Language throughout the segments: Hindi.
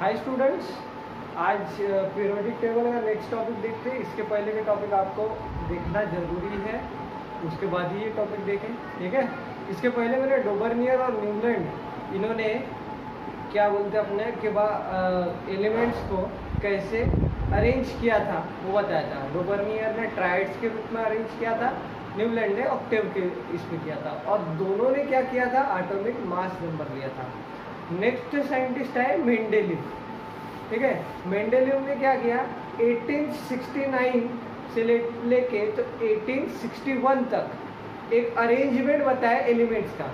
हाय स्टूडेंट्स, आज पीरियोडिक टेबल का नेक्स्ट टॉपिक देखते हैं। इसके पहले के टॉपिक आपको देखना ज़रूरी है, उसके बाद ही ये टॉपिक देखें, ठीक है। इसके पहले मैंने डोबर्नियर और न्यूलैंड इन्होंने क्या बोलते हैं अपने के एलिमेंट्स को कैसे अरेंज किया था वो बताया था। डोबर्नियर ने ट्राइड्स के रूप में अरेंज किया था, न्यूलैंड ने ऑक्टेव के इसमें किया था, और दोनों ने क्या किया था, एटॉमिक मास नंबर लिया था। नेक्स्ट साइंटिस्ट है मेंडेलीव, ठीक है। मेंडेलीव ने क्या किया, 1869 से लेके तो 1861 तक एक अरेंजमेंट बताया एलिमेंट्स का।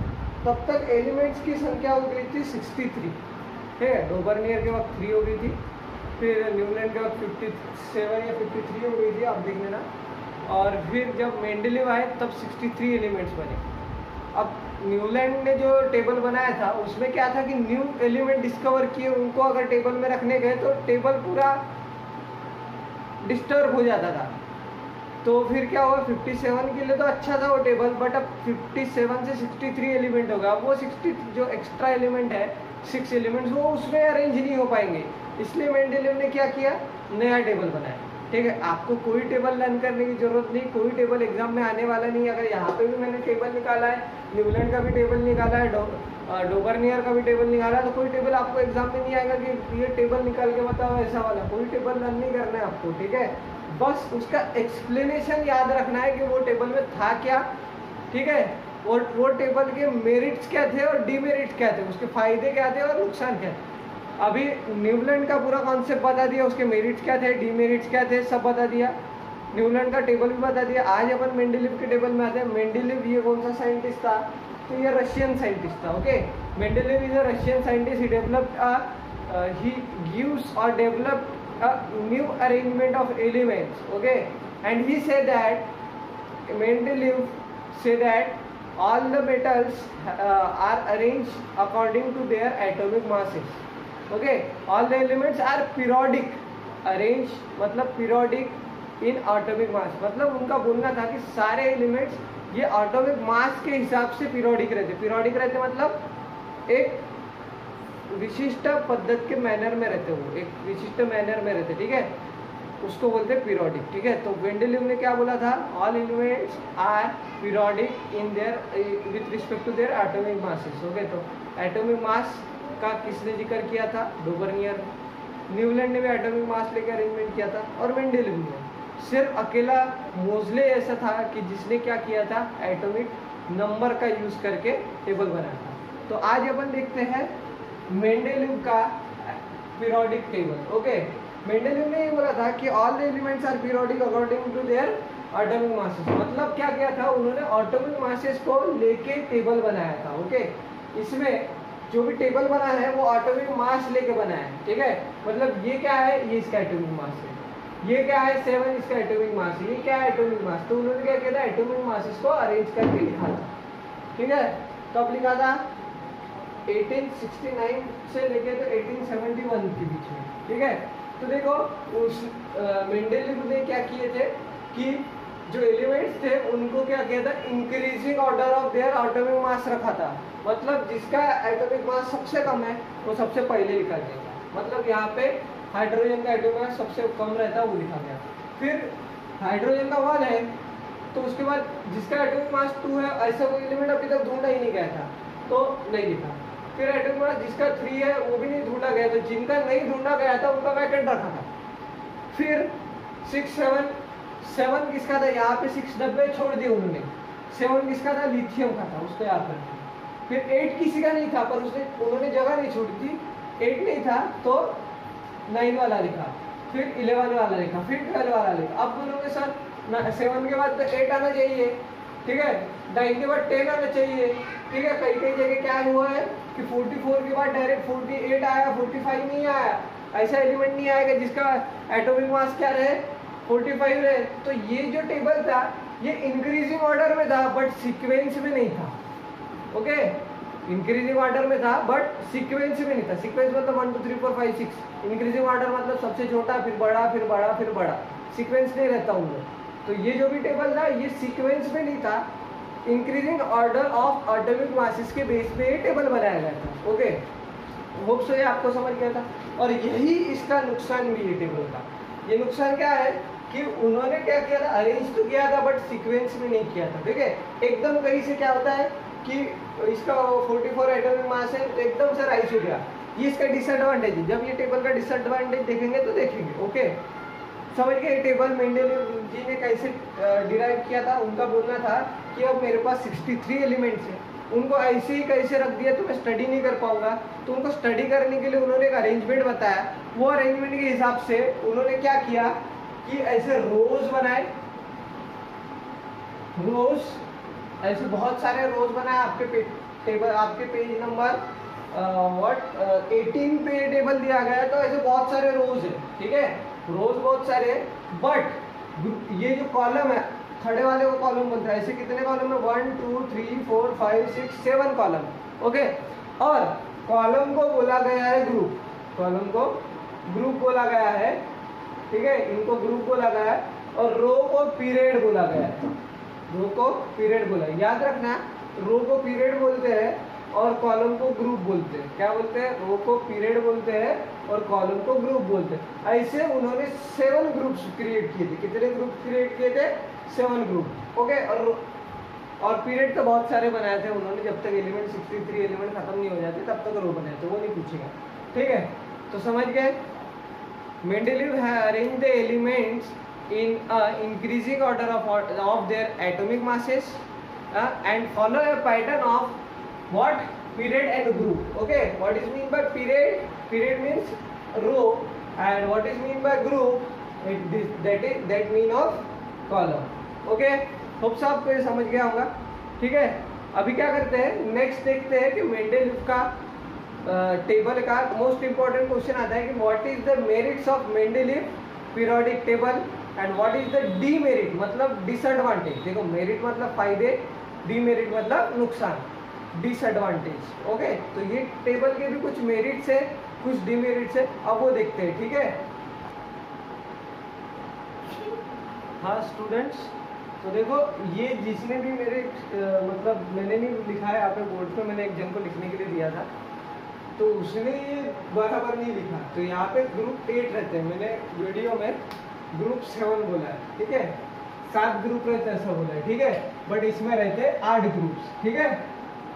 तब तक एलिमेंट्स की संख्या हो गई थी 63, ठीक है। डोबर्नियर के वक्त 3 हो गई थी, फिर न्यूलैंड के वक्त 57 या 53 हो गई थी, आप देख लेना। और फिर जब मेंडेलीव आए तब 63 एलिमेंट्स बने। अब न्यूलैंड ने जो टेबल बनाया था उसमें क्या था कि न्यू एलिमेंट डिस्कवर किए, उनको अगर टेबल में रखने गए तो टेबल पूरा डिस्टर्ब हो जाता था। तो फिर क्या हुआ, 57 के लिए तो अच्छा था वो टेबल, बट अब 57 से 63 एलिमेंट होगा। वो 60 जो एक्स्ट्रा एलिमेंट है, 6 एलिमेंट्स, वो उसमें अरेंज नहीं हो पाएंगे। इसलिए मेंडेलीव ने क्या किया, नया टेबल बनाया, ठीक है। आपको कोई टेबल लर्न करने की जरूरत नहीं, कोई टेबल एग्जाम में आने वाला नहीं। अगर यहाँ पे भी मैंने टेबल निकाला है, न्यूलैंड का भी टेबल निकाला है, डोबर्नियर का भी टेबल निकाला है, तो कोई टेबल आपको एग्जाम में नहीं आएगा कि ये टेबल निकाल के बताओ ऐसा वाला। कोई टेबल लर्न नहीं करना है आपको, ठीक है। बस उसका एक्सप्लेनेशन याद रखना है कि वो टेबल में था क्या, ठीक है। और वो टेबल के मेरिट्स क्या थे और डीमेरिट्स क्या थे, उसके फायदे क्या थे और नुकसान क्या थे। अभी न्यूलैंड का पूरा कॉन्सेप्ट बता दिया, उसके मेरिट्स क्या थे, डीमेरिट्स क्या थे, सब बता दिया। न्यूलैंड का टेबल भी बता दिया। आज अपन मेंडेलीव के टेबल में आते हैं। मेंडेलीव ये कौन सा साइंटिस्ट था, तो ये रशियन साइंटिस्ट था, okay. Mendeleev is a Russian scientist. He developed he gives और developed a new arrangement of elements, okay. And he said that Mendeleev said that all the metals are arranged according to their atomic masses, okay. All the elements are periodic, arranged मतलब periodic in atomic mass, मतलब उनका बोलना था कि सारे एलिमेंट्स ये एटॉमिक मास के हिसाब से पीरियोडिक रहते। पीरियोडिक रहते मतलब एक विशिष्ट पद्धति के मैनर में रहते, वो एक विशिष्ट मैनर में रहते, ठीक है, उसको बोलते हैं पीरियोडिक, ठीक है। तो मेंडेलीव ने क्या बोला था, all elements are periodic in their with respect to their atomic masses, okay. तो एटॉमिक मास का किसने जिक्र किया था, डोबर्नियर। न्यूलैंड ने भी एटॉमिक मास लेकर अरेंजमेंट किया था, और मेंडेलीव ने। सिर्फ अकेला मोजले ऐसा था कि जिसने क्या किया था, एटॉमिक नंबर का यूज करके टेबल बनाया था। तो आज अपन देखते हैं मेंडेलीव का पीरियोडिक टेबल, ओके। मेंडेलीव ने ये बोला था कि all the elements are periodic according to their atomic masses. मतलब क्या किया था उन्होंने, एटॉमिक मासेस को लेके टेबल बनाया था, ओके। इसमें जो भी टेबल बना है वो एटॉमिक मास लेके बनाया है, ठीक है। मतलब ये क्या है, ये इसका एटॉमिक मास है, ये क्या है 7, इसका एटॉमिक मास है, ये क्या है एटॉमिक मास। तो उन्होंने क्या किया था, एटॉमिक मासेस को अरेंज करके लिखा था, ठीक है। कब लिखा था, 1869 से लेके तो 1871 के बीच में, ठीक है। तो देखो उस मेंडेलीव ने क्या किए थे कि जो एलिमेंट्स थे उनको क्या किया था, increasing order of their atomic mass रखा था। मतलब जिसका एटॉमिक मास सबसे कम है वो सबसे पहले लिखा गया था। मतलब यहाँ पे हाइड्रोजन का एटॉमिक मास सबसे कम रहता है वो लिखा गया। फिर हाइड्रोजन का 1 है तो उसके बाद जिसका एटॉमिक मास 2 है, ऐसा कोई एलिमेंट अभी तक ढूंढा ही नहीं गया था तो नहीं लिखा। फिर एटॉमिक मास जिसका 3 है वो भी नहीं ढूंढा गया, तो जिनका नहीं ढूंढा गया था उनका वैकेंट रखा था। फिर 6, 7 किसका था, यहाँ पे 6 डब्बे छोड़ दिए उन्होंने। 7 किसका था, लिथियम का था, उसको याद रखा। फिर 8 किसी का नहीं था, पर उन्होंने जगह नहीं छोड़ी थी, 8 नहीं था तो 9 वाला लिखा, फिर 11 वाला लिखा, फिर 12 वाला लिखा। अब बोलोगे सर 7 के बाद तो 8 आना चाहिए, ठीक है, 9 के बाद 10 आना चाहिए, ठीक है। कई कई जगह क्या हुआ है कि 44 के बाद डायरेक्ट 48 आया, 45 नहीं आया। ऐसा एलिमेंट नहीं आएगा जिसका एटॉमिक मास क्या रहे, 45 रहे। तो ये जो टेबल था ये इंक्रीजिंग ऑर्डर में था बट सीक्वेंस में नहीं था, ओके। इंक्रीजिंग ऑर्डर में था बट सीक्वेंस में नहीं था। सीक्वेंस मतलब 1 2 3 4 5 6, इंक्रीजिंग ऑर्डर मतलब सबसे छोटा फिर बड़ा फिर बड़ा फिर बड़ा, सीक्वेंस नहीं रहता उनमें। तो ये जो भी टेबल था ये सीक्वेंस में नहीं था, increasing order of atomic masses के बेस पे ये टेबल बनाया गया था, ओके। होप सो ये आपको समझ गया था। और यही इसका नुकसान भी है टेबल का। ये नुकसान क्या है कि उन्होंने क्या किया था, अरेंज तो किया था बट सीक्वेंस में नहीं किया था, ठीक है। एकदम कहीं से क्या होता है कि इसका 44 एटॉमिक मास है तो एकदम से राइज हो गया, ये इसका डिसएडवांटेज है। जब ये टेबल का डिसएडवांटेज देखेंगे तो देखेंगे, ओके। समझ गए टेबल मेंडेलीव जी ने कैसे डिराइव किया था। उनका बोलना था कि अब मेरे पास 63 एलिमेंट्स हैं, उनको ऐसे ही कैसे रख दिया तो मैं स्टडी नहीं कर पाऊंगा, तो उनको स्टडी करने के लिए उन्होंने एक अरेंजमेंट बताया। वो अरेंजमेंट के हिसाब से उन्होंने क्या किया कि ऐसे रोज बनाए, रोज ऐसे बहुत सारे रोज बनाए। आपके टेबल, आपके पेज नंबर 18 पे टेबल दिया गया है, तो ऐसे बहुत सारे रोज है, ठीक है, रोज बहुत सारे। बट ये जो कॉलम है, खड़े वाले को कॉलम बोलते हैं। ऐसे कितने कॉलम है, 1 2 3 4 5 6 7 कॉलम, ओके। और कॉलम को बोला गया है ग्रुप, कॉलम को ग्रुप बोला गया है, ठीक है, इनको ग्रुप बोला गया है। और रो को पीरियड बोला गया है, रो को पीरियड बोला है। याद रखना, रो को पीरियड बोलते हैं और कॉलम को ग्रुप बोलते हैं। क्या बोलते हैं, रो को पीरियड बोलते हैं और कॉलम को ग्रुप बोलते हैं। ऐसे उन्होंने 7 ग्रुप्स क्रिएट किए थे। कितने ग्रुप क्रिएट किए थे, 7 ग्रुप, ओके। और पीरियड तो बहुत सारे बनाए थे उन्होंने, जब तक एलिमेंट 63 एलिमेंट खत्म नहीं हो जाते तब तक रो बनाए थे, वो नहीं पूछेगा, ठीक है। तो समझ गए, Mendeleev has arranged the elements in increasing order of their atomic masses and follow a pattern of what, period and group, okay. What is mean by period, period means row, and what is mean by group, that mean of column, okay. Hope सब आपको ये समझ गया होगा, ठीक है। अभी क्या करते हैं, नेक्स्ट देखते हैं कि मेंडेलीव का टेबल का मोस्ट इंपॉर्टेंट क्वेश्चन आता है कि what is the merits of Mendeleev periodic table and what is the demerit, मतलब डिसएडवांटेज। देखो, मेरिट मतलब फायदे, डीमेरिट मतलब नुकसान, डिसएडवांटेज, ओके। तो ये टेबल के भी कुछ मेरिट्स है, कुछ डीमेरिट्स है, अब वो देखते हैं, ठीक है। हाँ स्टूडेंट्स, तो देखो ये जिसने भी मेरे मतलब मैंने नहीं लिखा है यहाँ पे बोर्ड पे, मैंने एक जन को लिखने के लिए दिया था, तो उसने ये बराबर नहीं लिखा। तो यहाँ पे ग्रुप 8 रहते हैं, मैंने वीडियो में ग्रुप 7 बोला है, ठीक है। 7 ग्रुप रहते हैं ऐसा बोला है, ठीक है। बट इसमें रहते हैं 8 ग्रुप्स, ठीक है।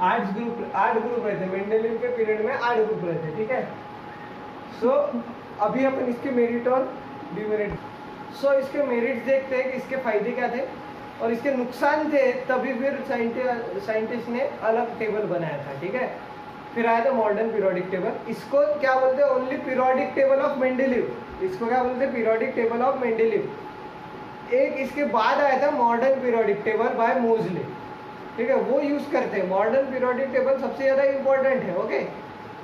8 ग्रुप रहते हैं मेंडेलीव के पीरियड में, 8 ग्रुप रहते हैं, ठीक है। सो अभी अपन इसके मेरिट और डिमेरिट, सो इसके मेरिट्स देखते हैं कि इसके फायदे क्या थे और इसके नुकसान थे, तभी फिर साइंटिस्ट ने अलग टेबल बनाया था, ठीक है। फिर आया था मॉडर्न पीरियोडिक टेबल, इसको क्या बोलते हैं, only periodic table of Mendeleev, इसको क्या बोलते हैं, पीरियोडिक टेबल ऑफ मेंडेलीव। एक इसके बाद आया था मॉडर्न पीरियोडिक टेबल बाय मोजले, ठीक है, वो यूज करते हैं। मॉडर्न पीरियोडिक टेबल सबसे ज्यादा इंपॉर्टेंट है, ओके।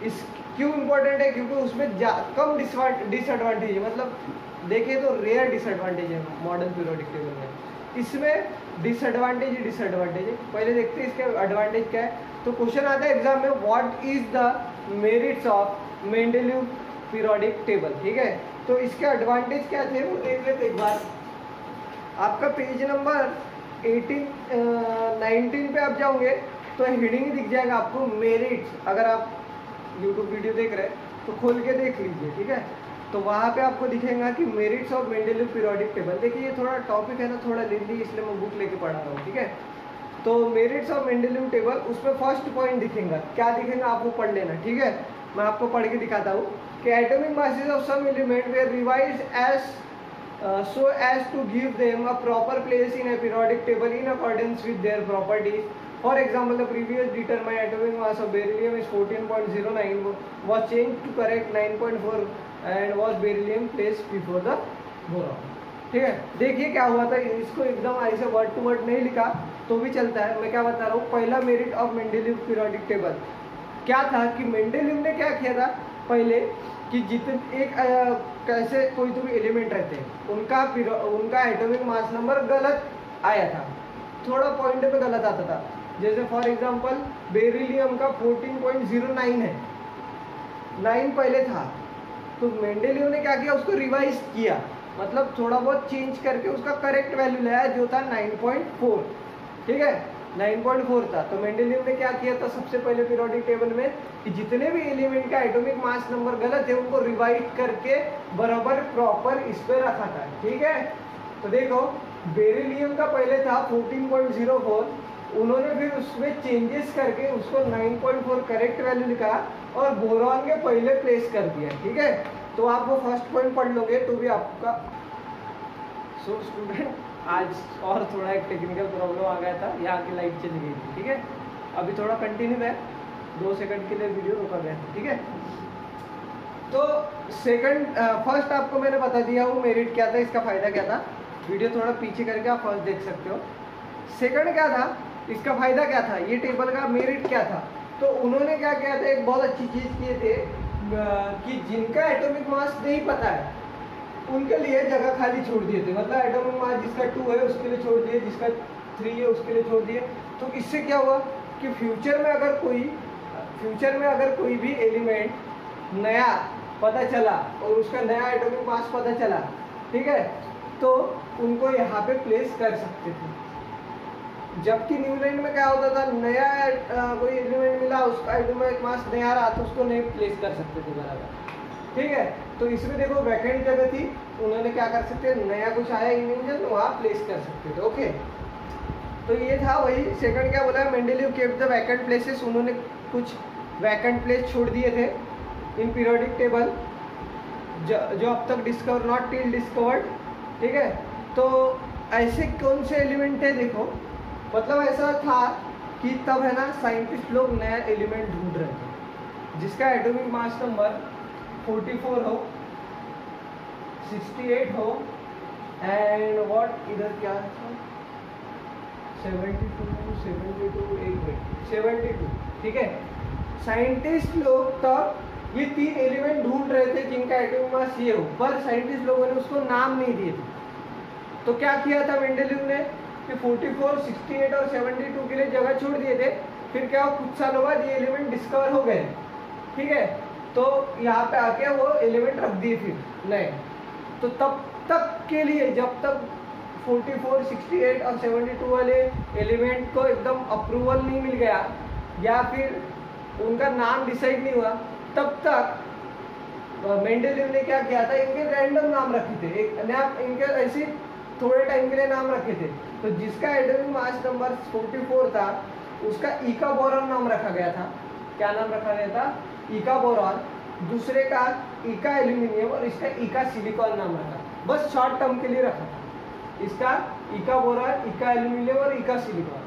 इस क्यों इंपॉर्टेंट है, क्योंकि उसमें कम डिसएडवांटेज है, मतलब देखिए तो रेयर डिसएडवांटेज है मॉडर्न पीरियोडिक टेबल में। इसमें डिसएडवांटेज ही डिसएडवांटेज है। पहले देखते हैं इसके एडवांटेज क्या है। तो क्वेश्चन आता है एग्जाम में, what is the merits of Mendeleev periodic table, ठीक है। तो इसके एडवांटेज क्या थे वो देख लेते एक बार। आपका पेज नंबर 19 पे आप जाओगे तो हेडिंग ही दिख जाएगा आपको, मेरिट्स। अगर आप यूट्यूब वीडियो देख रहे हैं तो खोल के देख लीजिए, ठीक है। तो वहाँ पे आपको दिखेगा कि merits of Mendeleev periodic table. देखिए ये थोड़ा टॉपिक है ना, थोड़ा लेंदी, इसलिए मैं बुक लेके पढ़ा रहा हूँ, ठीक है। तो मेरिट्स ऑफ मेंडेलीव टेबल, उसमें फर्स्ट पॉइंट दिखेगा, क्या दिखेगा आपको पढ़ लेना, ठीक है। मैं आपको पढ़ के दिखाता हूँ कि atomic masses of some element were revised as so as to give them a proper place in a periodic table in accordance with their properties. For example, the previous determined atomic mass of beryllium is 14.09 was changed to correct 9.4 and was beryllium placed before the boron, ठीक है। देखिए क्या हुआ था, इसको एकदम ऐसे वर्ड टू वर्ड नहीं लिखा तो भी चलता है, मैं क्या बता रहा हूँ। पहला merit of Mendeleev periodic table क्या था कि मेंडेलीव ने क्या किया था पहले कि जितने एक कैसे कोई तो भी एलिमेंट रहते हैं उनका एटॉमिक मास नंबर गलत आया था, थोड़ा पॉइंट पे गलत आता था। जैसे फॉर एग्जांपल बेरिलियम का 14.09 है, 9 पहले था, तो मेंडेलीव ने क्या किया, उसको रिवाइज किया, मतलब थोड़ा बहुत चेंज करके उसका करेक्ट वैल्यू लाया जो था 9.4, ठीक है। 9.4 था। तो मेंडेलीव ने क्या किया था सबसे पहले पीरियोडिक टेबल में कि जितने भी एलिमेंट का एटॉमिक मास नंबर गलत है उनको रिवाइज करके बराबर प्रॉपर इस पे रखा था। ठीक है, तो देखो बेरिलियम का पहले था 14.04, उन्होंने फिर उसमें चेंजेस करके उसको 9.4 करेक्ट वैल्यू लिखा और बोरॉन के पहले प्लेस कर दिया। ठीक है, तो आप वो फर्स्ट पॉइंट पढ़ लोगे तो भी आपका। सो स्टूडेंट आज और थोड़ा एक टेक्निकल प्रॉब्लम आ गया था, यहाँ की लाइट चली गई थी। ठीक है, अभी थोड़ा कंटिन्यू है, 2 सेकंड के लिए वीडियो रुका गया था। ठीक है, तो फर्स्ट आपको मैंने बता दिया वो मेरिट क्या था, इसका फायदा क्या था। वीडियो थोड़ा पीछे करके आप फर्स्ट देख सकते हो। सेकंड क्या था, इसका फायदा क्या था, ये टेबल का मेरिट क्या था। तो उन्होंने क्या किया था, एक बहुत अच्छी चीज किए थे कि जिनका एटॉमिक मास नहीं पता है उनके लिए जगह खाली छोड़ दिए थे। मतलब एटॉमिक मास जिसका 2 है उसके लिए छोड़ दिए, जिसका 3 है उसके लिए छोड़ दिए। तो इससे क्या हुआ कि फ्यूचर में अगर कोई भी एलिमेंट नया पता चला और उसका नया एटॉमिक मास पता चला, ठीक है, तो उनको यहाँ पे प्लेस कर सकते थे। जबकि न्यूलैंड में क्या होता था, नया कोई एलिमेंट मिला उसका एटॉमिक मास नया रहा तो उसको नहीं प्लेस कर सकते थे बराबर। ठीक है, तो इसमें देखो वैकेंट जगह थी, उन्होंने क्या कर सकते, नया कुछ आया इन्वेंशन तो वहाँ प्लेस कर सकते थे। ओके, तो ये था वही। सेकंड क्या बोला, Mendeleev kept the vacant places, उन्होंने कुछ वैकेंट प्लेस छोड़ दिए थे इन पीरियोडिक टेबल जो अब तक डिस्कवर नॉट टिल डिस्कवर्ड। ठीक है, तो ऐसे कौन से एलिमेंट है, देखो मतलब ऐसा था कि तब है ना साइंटिस्ट लोग नया एलिमेंट ढूंढ रहे थे जिसका एटॉमिक मास नंबर 44 हो, 68 हो एंड व्हाट इधर क्या है 72। ठीक है, साइंटिस्ट लोग तब ये 3 एलिमेंट ढूंढ रहे थे जिनका एटॉमिक मास ये हो, पर साइंटिस्ट लोगों ने उसको नाम नहीं दिए थे। तो क्या किया था मेंडेलीव ने कि 44, 68 और 72 के लिए जगह छोड़ दिए थे। फिर क्या कुछ सालों बाद ये एलिमेंट डिस्कवर हो गए। ठीक है, तो यहाँ पे आके वो एलिमेंट रख दिए फिर नए। तो तब तक के लिए जब तक 44, 68 और 72 वाले एलिमेंट को एकदम अप्रूवल नहीं मिल गया या फिर उनका नाम डिसाइड नहीं हुआ, तब तक मेंडेलीव ने क्या किया था, इनके रैंडम नाम रखे थे, इनके ऐसे थोड़े टाइम के लिए नाम रखे थे। तो जिसका एटॉमिक मास नंबर 44 था उसका इका बोरॉन नाम रखा गया था। क्या नाम रखा गया था, इका बोरॉन। दूसरे का इका एल्यूमिनियम और इसका इका सिलिकॉन नाम रखा, बस शॉर्ट टर्म के लिए रखा था। इसका इका बोरॉन, इका एल्यूमिनियम और इका सिलिकॉन।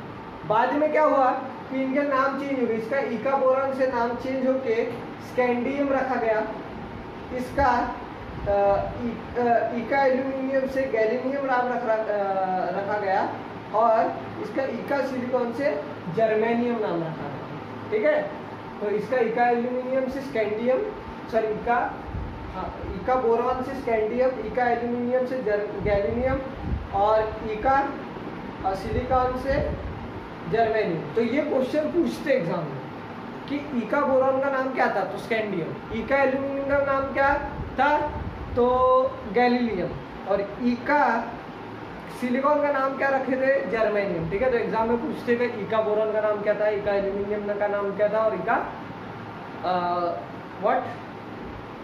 बाद में क्या हुआ कि इनके नाम चेंज हो गए, इसका इका बोरॉन से नाम चेंज होके स्कैंडियम रखा गया, इसका इका एल्यूमिनियम से गैलीनियम नाम रखा गया और इसका इका सिलिकॉन से जर्मेनियम नाम रखा गया। ठीक है, तो इसका इका एल्यूमिनियम से स्कैंडियम, सॉरी इका बोरॉन से स्कैंडियम, इका एल्यूमिनियम से गैलीनियम और इका सिलिकॉन से जर्मेनियम। तो ये क्वेश्चन पूछते एग्जाम में कि इका बोरॉन का नाम क्या था, तो स्कैंडियम। इका एल्यूमिनियम का नाम क्या था, तो गैलीलियम। और इका सिलिकॉन का नाम क्या रखे थे, जर्मेनियम। ठीक है, तो एग्जाम में पूछते थे इका बोरॉन का नाम क्या था, इका एल्यूमिनियम का नाम क्या था और इका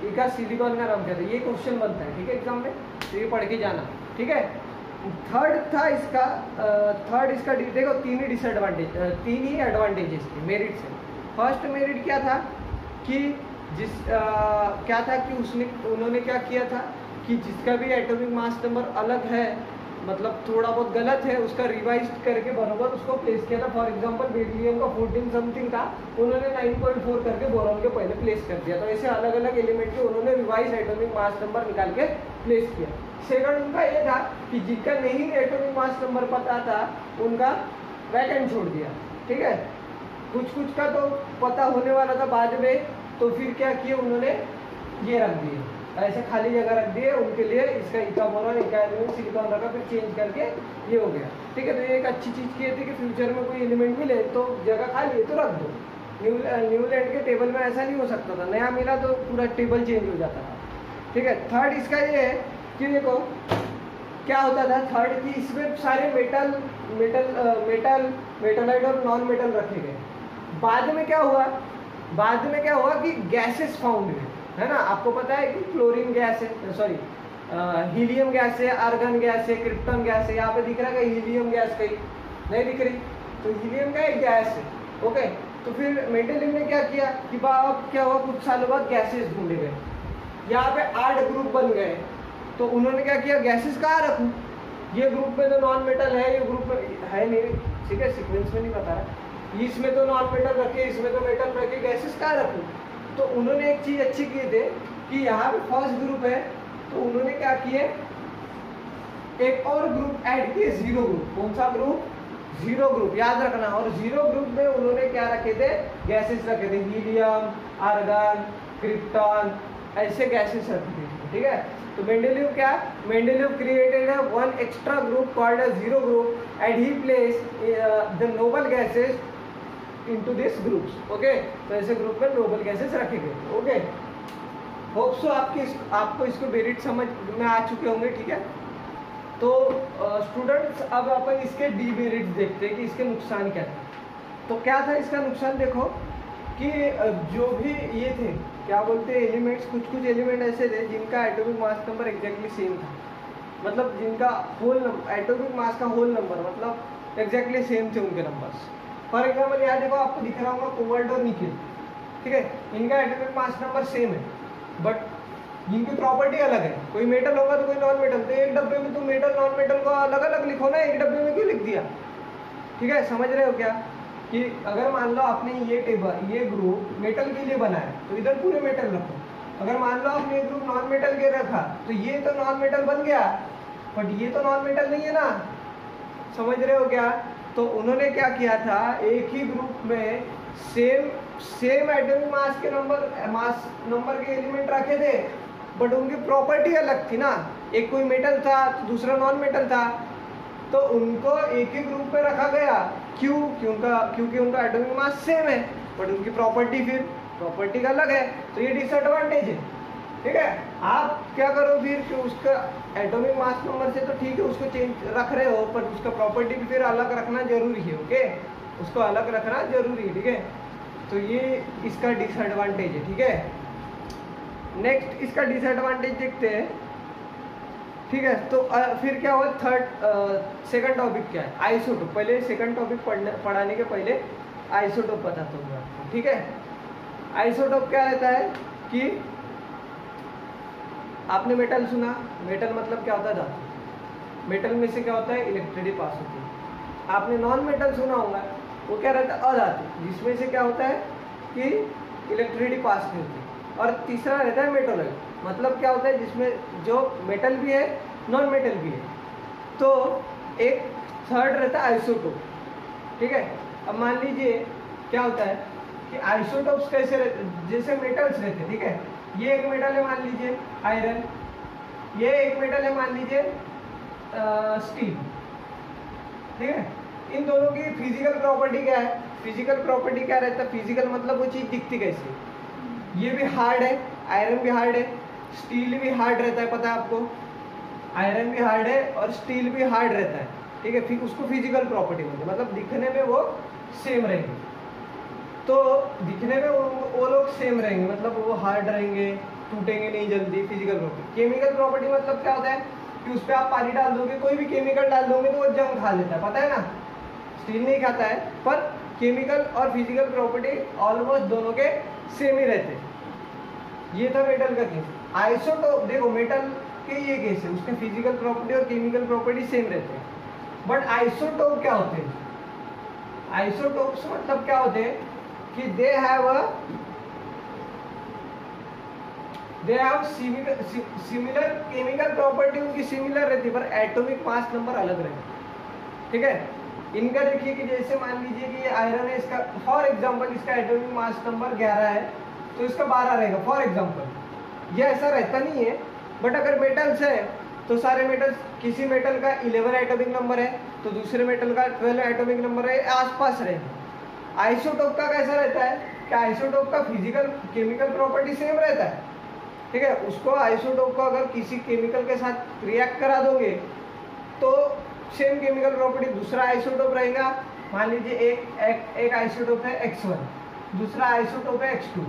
इका सिलिकॉन का नाम क्या था। ये क्वेश्चन बनता है। ठीक है, एग्जाम में, तो ये पढ़ के जाना। ठीक है, थर्ड था इसका देखो 3 ही एडवांटेजेस थे मेरिट से। फर्स्ट मेरिट क्या था कि क्या था कि उन्होंने क्या किया था कि जिसका भी एटॉमिक मास नंबर अलग है, मतलब थोड़ा बहुत गलत है, उसका रिवाइज करके बराबर उसको प्लेस किया था। फॉर एग्जांपल बेरिलियम का 14 समथिंग था, उन्होंने 9.4 करके बोरॉन के पहले प्लेस कर दिया। तो ऐसे अलग अलग एलिमेंट के उन्होंने रिवाइज एटॉमिक मास नंबर निकाल के प्लेस किया। सेकंड उनका ये था कि जिनका नहीं एटॉमिक मास नंबर पता था उनका वैकेंट छोड़ दिया। ठीक है, कुछ का तो पता होने वाला था बाद में, तो फिर क्या किए उन्होंने ये रख दिए, ऐसे खाली जगह रख दिए उनके लिए। इसका इका बोरॉन, इका एल्यूमिनियम, सिलिकॉन रखा, फिर चेंज करके ये हो गया। ठीक है, तो ये एक अच्छी चीज़ की थी कि फ्यूचर में कोई एलिमेंट मिले तो जगह खाली है तो रख दो। न्यूलैंड के टेबल में ऐसा नहीं हो सकता था, नया मिला तो पूरा टेबल चेंज हो जाता था। ठीक है, थर्ड इसका ये है कि देखो क्या होता था थर्ड कि इसमें सारे मेटलाइट और नॉन मेटल रखे गए। बाद में क्या हुआ कि गैसेस फाउंड हुए, है ना। आपको पता है कि क्लोरीन गैस है, सॉरी हीलियम गैस है, आर्गन गैस है, क्रिप्टन गैस है। यहाँ पे दिख रहा है हीलियम गैस कहीं नहीं दिख रही, तो हीलियम का एक गैस है। ओके, तो फिर मेंडेलिव ने क्या किया कि क्या हुआ, कुछ सालों बाद गैसेस ढूंढे गए, यहाँ पे 8 ग्रुप बन गए। तो उन्होंने क्या किया, गैसेस कहाँ रखूँ, ये ग्रुप में तो नॉन मेटल है, ये ग्रुप में है नहीं, ठीक है, सीक्वेंस में नहीं बता रहा, इसमें तो नॉन मेटल रखे, इसमें तो मेटल रखे, गैसेस कहाँ रखूँ। तो उन्होंने एक चीज अच्छी की थे कि यहाँ पे फर्स्ट ग्रुप है, तो उन्होंने क्या किए, एक और ग्रुप ऐड किए, जीरो ग्रुप। कौन सा ग्रुप, जीरो ग्रुप, याद रखना। और जीरो ग्रुप में उन्होंने क्या रखे थे, गैसेस रखे थे, हीलियम, आर्गन, क्रिप्टन, ऐसे गैसेस रखे थे, ठीक है। तो मेंडेलीव क्रिएटेड है one extra group called a zero group and he place the noble gases into this groups. Okay, तो ऐसे ग्रुप में नोबल गैसेस रखे गए। ओके, होप सो आपको इसको बेरिड समझ में आ चुके होंगे, ठीक है। तो स्टूडेंट्स अब अपन इसके डीमेरिट्स देखते हैं कि इसके नुकसान क्या थे। तो क्या था इसका नुकसान, देखो कि जो भी ये थे क्या बोलते हैं एलिमेंट्स, कुछ एलिमेंट ऐसे थे जिनका atomic mass number exactly same था, मतलब जिनका होल एटॉमिक मास का होल नंबर मतलब एग्जैक्टली सेम थे उनके नंबर्स। फॉर एग्जाम्पल यहाँ देखो, आपको दिख रहा होगा कोबाल्ट और निकेल, ठीक है, इनका एटॉमिक मास नंबर सेम है बट इनकी प्रॉपर्टी अलग है। कोई मेटल होगा तो कोई नॉन मेटल, तो एक डब्बे में तुम मेटल नॉन मेटल को अलग अलग लिखो ना, एक डब्बे में क्यों लिख दिया, ठीक है, समझ रहे हो क्या। कि अगर मान लो आपने ये ग्रुप मेटल के लिए बनाया तो इधर पूरे मेटल रखो, अगर मान लो आपने ये ग्रुप नॉन मेटल के रखा तो ये तो नॉन मेटल बन गया बट ये तो नॉन मेटल नहीं है ना, समझ रहे हो क्या। तो उन्होंने क्या किया था, एक ही ग्रुप में सेम एटॉमिक मास नंबर के एलिमेंट रखे थे बट उनकी प्रॉपर्टी अलग थी ना, एक कोई मेटल था तो दूसरा नॉन मेटल था, तो उनको एक ही ग्रुप में रखा गया। क्योंकि उनका एटॉमिक मास सेम है बट उनकी प्रॉपर्टी का अलग है, तो ये डिसएडवांटेज है, ठीक है। आप क्या करो फिर कि उसका एटॉमिक मास नंबर से तो ठीक है उसको चेंज रख रहे हो पर उसका प्रॉपर्टी भी फिर अलग रखना जरूरी है। ओके, उसको अलग रखना जरूरी है, ठीक है। तो ये इसका डिसएडवांटेज है, ठीक है। नेक्स्ट इसका डिसएडवांटेज देखते हैं, ठीक है। तो फिर क्या हुआ, सेकंड टॉपिक क्या है, आइसोटोप। पहले सेकंड टॉपिक पढ़ाने के पहले आइसोटोप बताता हूँ आपको, ठीक है। आइसोटोप क्या रहता है कि आपने मेटल सुना, मेटल मतलब क्या होता है, धातु। मेटल में से क्या होता है, इलेक्ट्रिसिटी पास होती है। आपने नॉन मेटल सुना होगा, वो क्या रहता है, अधातु, जिसमें से क्या होता है कि इलेक्ट्रिसिटी पास नहीं होती। और तीसरा रहता है मेटोलॉइड, मतलब क्या होता है जिसमें जो मेटल भी है नॉन मेटल भी है। तो एक थर्ड रहता है आइसोटोप, ठीक है। अब मान लीजिए क्या होता है कि आइसोटोप्स कैसे रहते, जैसे मेटल्स रहते हैं, ठीक है। ये एक मेटल है मान लीजिए आयरन, ये एक मेटल है मान लीजिए स्टील, ठीक है। इन दोनों की फिजिकल प्रॉपर्टी क्या है, फिजिकल प्रॉपर्टी क्या रहता है, फिजिकल मतलब वो चीज़ दिखती कैसे, ये भी हार्ड है, आयरन भी हार्ड है, स्टील भी हार्ड रहता है, पता है आपको, आयरन भी हार्ड है और स्टील भी हार्ड रहता है, ठीक है। फिर उसको फिजिकल प्रॉपर्टी बोलते हैं, मतलब दिखने में वो सेम रहेंगे। तो दिखने में वो लोग सेम रहेंगे, मतलब वो हार्ड रहेंगे, टूटेंगे नहीं जल्दी, फिजिकल प्रॉपर्टी। केमिकल प्रॉपर्टी मतलब क्या होता है कि उस पर आप पानी डाल दोगे, कोई भी केमिकल डाल दोगे तो वो जंग खा लेता है, पता है ना, स्टील नहीं खाता है। पर केमिकल और फिजिकल प्रॉपर्टी ऑलमोस्ट दोनों के सेम ही रहते हैं। ये था मेटल का केस। आइसोटोप देखो, मेटल के ये केस है, उसके फिजिकल प्रॉपर्टी और केमिकल प्रॉपर्टी सेम रहते हैं। बट आइसोटोप क्या होते हैं, आइसोटोप्स मतलब क्या होते हैं कि they have similar chemical property, उनकी सिमिलर रहती है पर एटॉमिक मास नंबर अलग रहता है, ठीक है। इनका देखिए कि जैसे मान लीजिए कि ये आयरन है, इसका फॉर एग्जांपल इसका एटॉमिक मास नंबर 11 है तो इसका 12 रहेगा, फॉर एग्जांपल। ये ऐसा रहता नहीं है, बट अगर मेटल्स है तो सारे मेटल्स, किसी मेटल का 11 एटॉमिक नंबर है तो दूसरे मेटल का 12 एटॉमिक नंबर है, आसपास रहेगा। आइसोटोप का कैसा रहता है कि आइसोटोप का फिजिकल केमिकल प्रॉपर्टी सेम रहता है, ठीक है। उसको आइसोटोप को अगर किसी केमिकल के साथ रिएक्ट करा दोगे तो सेम केमिकल प्रॉपर्टी, दूसरा आइसोटोप रहेगा, मान लीजिए एक आइसोटोप है X1, दूसरा आइसोटोप है X2,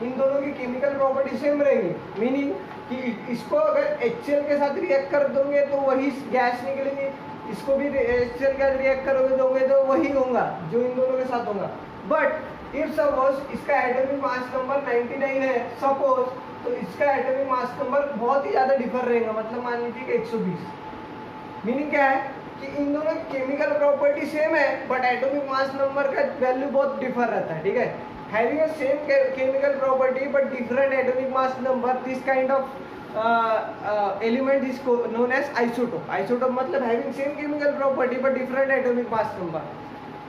इन दोनों की केमिकल प्रॉपर्टी सेम रहेंगी, मीनिंग कि इसको अगर HCl के साथ रिएक्ट कर दोगे तो वही गैस निकलेंगे, इसको भी HCl के साथ रिएक्ट करोगे दोगे तो वही होगा जो इन दोनों के साथ होगा। बट इफ सपोज इसका एटॉमिक मास नंबर 99 है सपोज, तो इसका एटॉमिक मास नंबर बहुत ही ज्यादा डिफर रहेगा, मतलब मान लीजिए कि 120। मीनिंग क्या है कि इन दोनों केमिकल प्रॉपर्टी सेम है बट एटॉमिक मास नंबर का वैल्यू बहुत डिफर रहता है, ठीक है। Having a same chemical property but different atomic mass number, this kind of element is known as isotope. Isotope मतलब having same chemical property but different atomic mass number.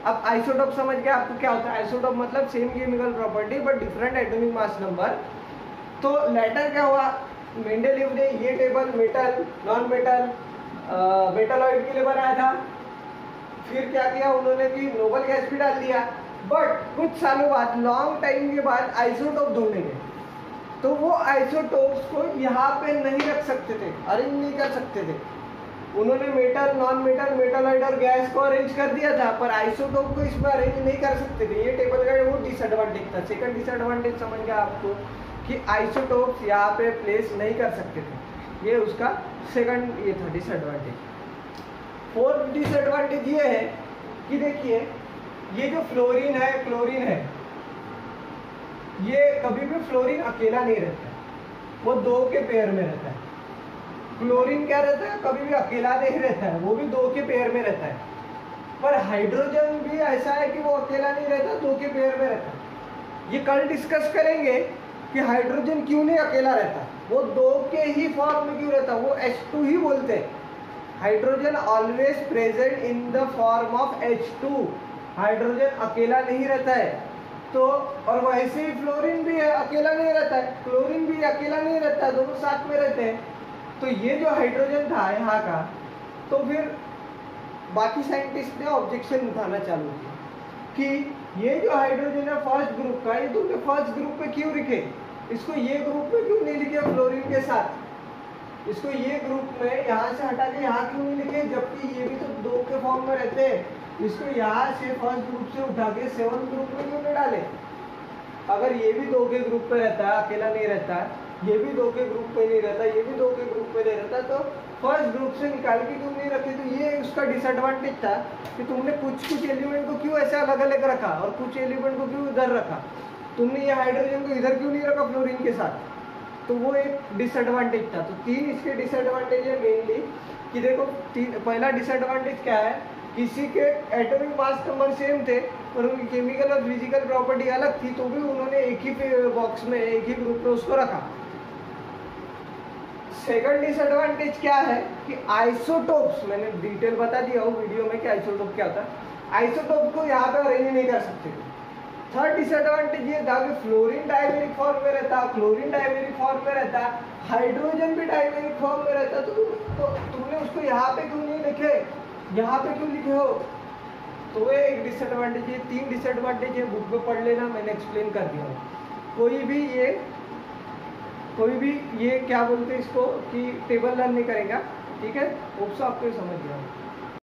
अब आइसोटोप समझ के आपको क्या होता है, आइसोटोप मतलब same chemical property but different atomic mass number. तो लेटर क्या हुआ, मेंडेलीव ने ये table metal, non metal, metalloid के लिए बनाया था। फिर क्या किया उन्होंने कि नोबल गैस भी डाल दिया, बट कुछ सालों बाद, लॉन्ग टाइम के बाद आइसोटोप ढूंढने गए, तो वो आइसोटोप्स को यहाँ पे नहीं रख सकते थे, अरेंज नहीं कर सकते थे। उन्होंने मेटल, नॉन मेटल, मेटालॉइड और गैस को अरेंज कर दिया था, पर आइसोटोप को इसमें अरेंज नहीं कर सकते थे। ये टेबल का वो डिसएडवांटेज था। सेकंड डिसएडवांटेज समझ गया आपको कि आइसोटोप्स यहाँ पे प्लेस नहीं कर सकते थे, ये उसका सेकंड ये था डिसएडवांटेज। फोर्थ डिसएडवांटेज ये है कि देखिए ये जो फ्लोरीन है, क्लोरीन है, ये कभी भी फ्लोरीन अकेला नहीं रहता, वो दो के पेयर में रहता है। क्लोरीन क्या रहता है, कभी भी अकेला नहीं रहता है, वो भी दो के पेयर में रहता है। पर हाइड्रोजन भी ऐसा है कि वो अकेला नहीं रहता, दो के पेयर में रहता है। ये कल डिस्कस करेंगे कि हाइड्रोजन क्यों नहीं अकेला रहता, वो दो के ही फॉर्म में क्यों रहता, वो H2 ही बोलते हैं। Hydrogen always present in the form of H2, hydrogen अकेला नहीं रहता है। तो और वैसे ही फ्लोरीन भी है, अकेला नहीं रहता है, क्लोरीन भी अकेला नहीं रहता है, दोनों साथ में रहते हैं। तो ये जो हाइड्रोजन था यहाँ का, तो फिर बाकी साइंटिस्ट ने ऑब्जेक्शन उठाना चालू किया कि ये जो हाइड्रोजन है फर्स्ट ग्रुप का, ये तुमने फर्स्ट ग्रुप पे क्यों लिखे, इसको ये ग्रुप में क्यों नहीं लिखे फ्लोरीन के साथ, इसको ये ग्रुप में यहाँ से हटा के यहाँ क्यों नहीं लिखे, जबकि ये भी तो दो के फॉर्म में रहते हैं। इसको यहाँ से फर्स्ट ग्रुप से उठा के सेवंथ ग्रुप में क्यों नहीं डाले। अगर ये भी दो के ग्रुप पे रहता है, अकेला नहीं रहता, ये भी दो के ग्रुप पे नहीं रहता, ये भी दो के ग्रुप पे नहीं रहता, तो फर्स्ट ग्रुप से निकाल के क्यों नहीं रखे। तो ये उसका डिसएडवांटेज था कि तुमने कुछ कुछ एलिमेंट को क्यों ऐसे अलग अलग रखा और कुछ एलिमेंट को क्यों इधर रखा, तुमने ये हाइड्रोजन को इधर क्यों नहीं रखा फ्लोरीन के साथ। तो वो एक डिसएडवांटेज था। तो तीन इसके डिसएडवांटेज है मेनली कि देखो, पहला डिसएडवांटेज क्या है, किसी के एटॉमिक मास नंबर सेम थे और उनकी केमिकल और फिजिकल प्रॉपर्टी अलग थी, तो भी उन्होंने एक ही बॉक्स में, एक ही ग्रुप में उसको रखा। सेकंड डिसएडवांटेज क्या है कि आइसोटोप्स, मैंने डिटेल बता दिया हूँ वीडियो में कि आइसोटोप क्या होता है, आइसोटोप को यहाँ पे अरेंज नहीं कर सकते। थर्ड डिसएडवांटेज ये था कि फ्लोरीन डायमेरिक फॉर्म में रहता, क्लोरीन डायमेरिक फॉर्म में रहता, हाइड्रोजन भी डायमेरिक फॉर्म में रहता, तो तुमने उसको यहाँ पे क्यों नहीं लिखे, यहाँ पे क्यों लिखे हो। तो ये एक डिसएडवांटेज है। तीन डिसएडवांटेज है, बुक में पढ़ लेना, मैंने एक्सप्लेन कर दिया हूँ। कोई भी ये क्या बोलते हैं इसको कि टेबल लर्न नहीं करेगा, ठीक है, होप सो आपको समझ गया।